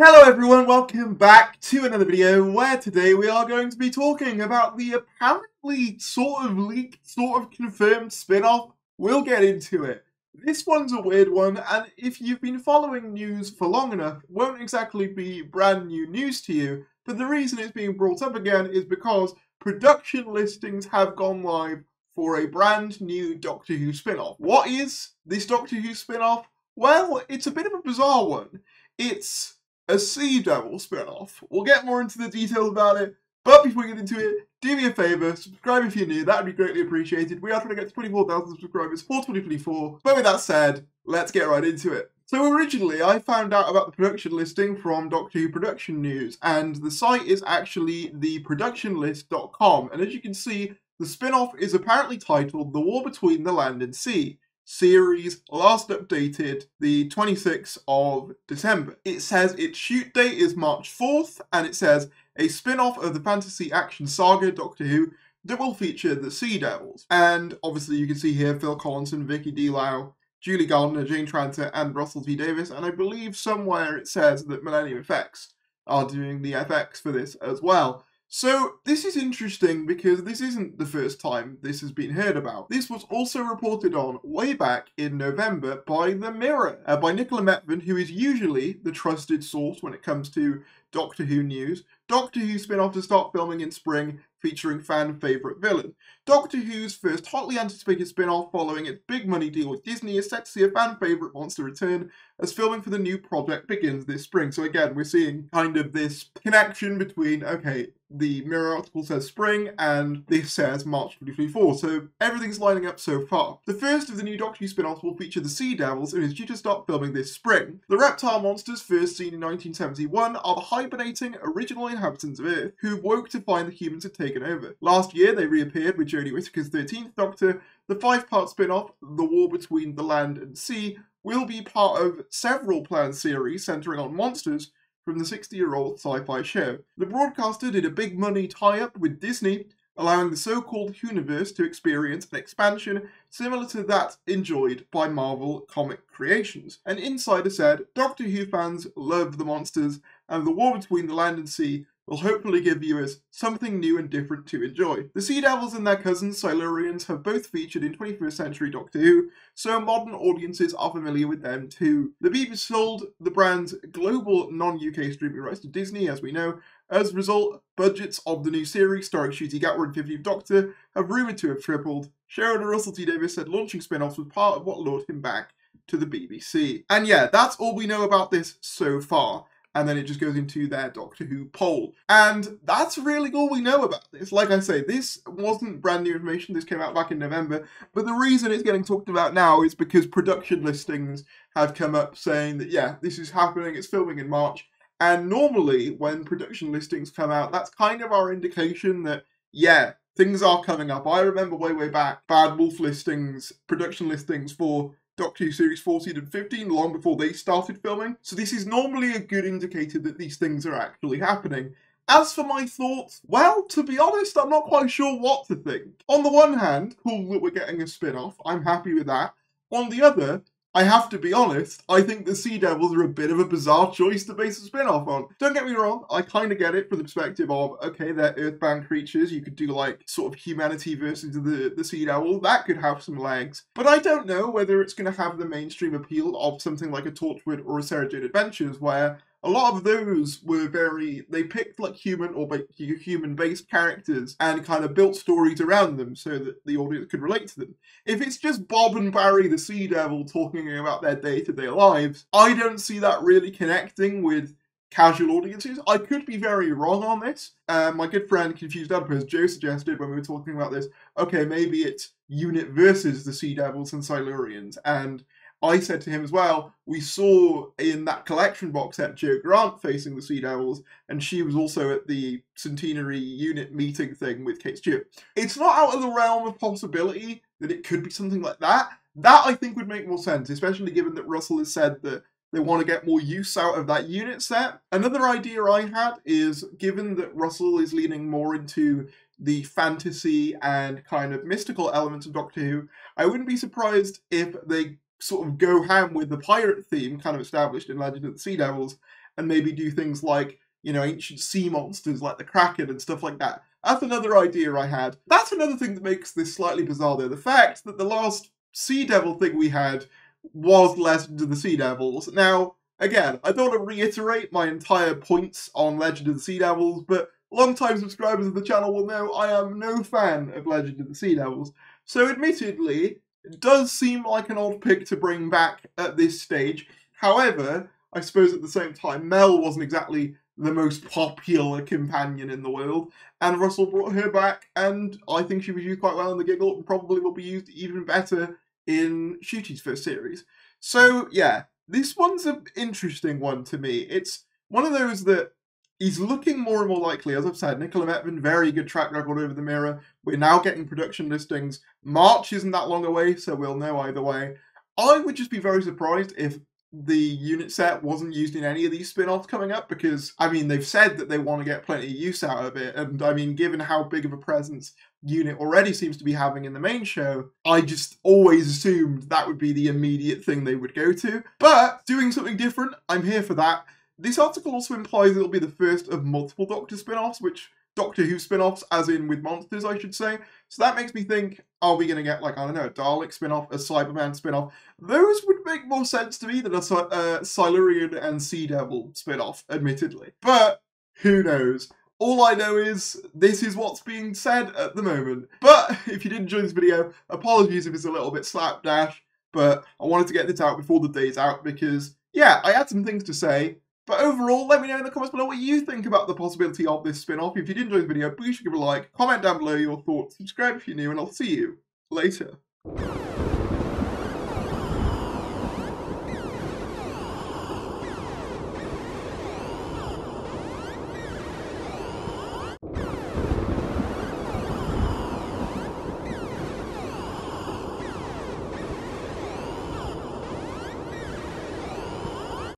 Hello everyone, welcome back to another video where today we are going to be talking about the apparently sort of leaked, sort of confirmed spin-off. We'll get into it. This one's a weird one, and if you've been following news for long enough, it won't exactly be brand new news to you, but the reason it's being brought up again is because production listings have gone live for a brand new Doctor Who spin-off. What is this Doctor Who spin-off? Well, it's a bit of a bizarre one. It's a Sea Devil spin-off. We'll get more into the details about it, but before we get into it, do me a favour, subscribe if you're new, that would be greatly appreciated. We are trying to get to 24,000 subscribers for 2024, but with that said, let's get right into it. So originally, I found out about the production listing from Doctor Who Production News, and the site is actually theproductionlist.com, and as you can see, the spin-off is apparently titled The War Between the Land and Sea. Series last updated the 26th of December. It says its shoot date is March 4th, and it says a spin-off of the fantasy action saga Doctor Who that will feature the Sea Devils. And obviously you can see here Phil Collinson, Vicky D. Lau, Julie Gardner, Jane Tranter, and Russell T. Davies, and I believe somewhere it says that Millennium Effects are doing the FX for this as well. So this is interesting because this isn't the first time this has been heard about. This was also reported on way back in November by The Mirror, by Nicola Metvin, who is usually the trusted source when it comes to Doctor Who news. Doctor Who spin-off to start filming in spring, featuring fan favourite villain. Doctor Who's first hotly anticipated spin-off following its big money deal with Disney is set to see a fan favourite monster return as filming for the new project begins this spring. So again, we're seeing kind of this connection between, okay, the Mirror article says spring and this says March 2024, so everything's lining up so far. The first of the new Doctor Who spin-offs will feature the Sea Devils and is due to start filming this spring. The reptile monsters, first seen in 1971, are the hibernating original inhabitants of Earth who woke to find the humans had taken over. Last year they reappeared with Jodie Whittaker's 13th Doctor. The 5-part spin-off, The War Between the Land and Sea, will be part of several planned series centering on monsters from the 60-year-old sci-fi show. The broadcaster did a big money tie-up with Disney, allowing the so-called Whoniverse to experience an expansion similar to that enjoyed by Marvel comic creations. An insider said, Doctor Who fans love the monsters, and The War Between the Land and Sea will hopefully give viewers something new and different to enjoy. The Sea Devils and their cousins, Silurians, have both featured in 21st century Doctor Who, so modern audiences are familiar with them too. The BBC sold the brand's global non-UK streaming rights to Disney, as we know. As a result, budgets of the new series, starring Ncuti Gatwa and 50th Doctor, have rumoured to have tripled. Showrunner Russell T. Davies said launching spin-offs was part of what lured him back to the BBC. And yeah, that's all we know about this so far. And then it just goes into their Doctor Who poll. And that's really all we know about this. Like I say, this wasn't brand new information. This came out back in November. But the reason it's getting talked about now is because production listings have come up saying that, yeah, this is happening, it's filming in March. And normally, when production listings come out, that's kind of our indication that, yeah, things are coming up. I remember way back, Bad Wolf listings, production listings for Doctor Who Series 14 and 15 long before they started filming. So this is normally a good indicator that these things are actually happening. As for my thoughts, well, to be honest, I'm not quite sure what to think. On the one hand, cool that we're getting a spin-off. I'm happy with that. On the other, I have to be honest, I think the Sea Devils are a bit of a bizarre choice to base a spin-off on. Don't get me wrong, I kind of get it from the perspective of, okay, they're earthbound creatures, you could do like sort of humanity versus the Sea Devil, that could have some legs. But I don't know whether it's going to have the mainstream appeal of something like a Torchwood or a Sarah Jane Adventures, where a lot of those were they picked like human or human-based characters and kind of built stories around them so that the audience could relate to them. If it's just Bob and Barry the Sea Devil talking about their day-to-day lives, I don't see that really connecting with casual audiences. I could be very wrong on this. My good friend Confused Adipose, Joe, suggested when we were talking about this, okay, maybe it's Unit versus the Sea Devils and Silurians, and I said to him as well, we saw in that collection box set Jo Grant facing the Sea Devils, and she was also at the centenary unit meeting thing with Kate Stewart. It's not out of the realm of possibility that it could be something like that. That I think would make more sense, especially given that Russell has said that they want to get more use out of that unit set. Another idea I had is, given that Russell is leaning more into the fantasy and kind of mystical elements of Doctor Who, I wouldn't be surprised if they sort of go ham with the pirate theme kind of established in Legend of the Sea Devils and maybe do things like, you know, ancient sea monsters like the Kraken and stuff like that. That's another idea I had. That's another thing that makes this slightly bizarre though. The fact that the last Sea Devil thing we had was Legend of the Sea Devils. Now, again, I don't want to reiterate my entire points on Legend of the Sea Devils, but long-time subscribers of the channel will know I am no fan of Legend of the Sea Devils. So admittedly, it does seem like an odd pick to bring back at this stage. However, I suppose at the same time, Mel wasn't exactly the most popular companion in the world, and Russell brought her back, and I think she was used quite well in the Giggle, and probably will be used even better in Shooty's first series. So yeah, this one's an interesting one to me. It's one of those that he's looking more and more likely. As I've said, Nicola Metman, very good track record over the mirror. We're now getting production listings. March isn't that long away, so we'll know either way. I would just be very surprised if the unit set wasn't used in any of these spin-offs coming up, because, I mean, they've said that they want to get plenty of use out of it, and, I mean, given how big of a presence unit already seems to be having in the main show, I just always assumed that would be the immediate thing they would go to. But doing something different, I'm here for that. This article also implies it'll be the first of multiple Doctor spin-offs, which Doctor Who spin-offs, as in with monsters, I should say. So that makes me think, are we going to get, like, I don't know, a Dalek spin-off, a Cyberman spin-off? Those would make more sense to me than a Silurian and Sea Devil spin-off, admittedly. But who knows? All I know is this is what's being said at the moment. But if you did enjoy this video, apologies if it's a little bit slapdash, but I wanted to get this out before the day's out because, yeah, I had some things to say. But overall, let me know in the comments below what you think about the possibility of this spin-off. If you did enjoy the video, please give it a like, comment down below your thoughts, subscribe if you're new, and I'll see you later.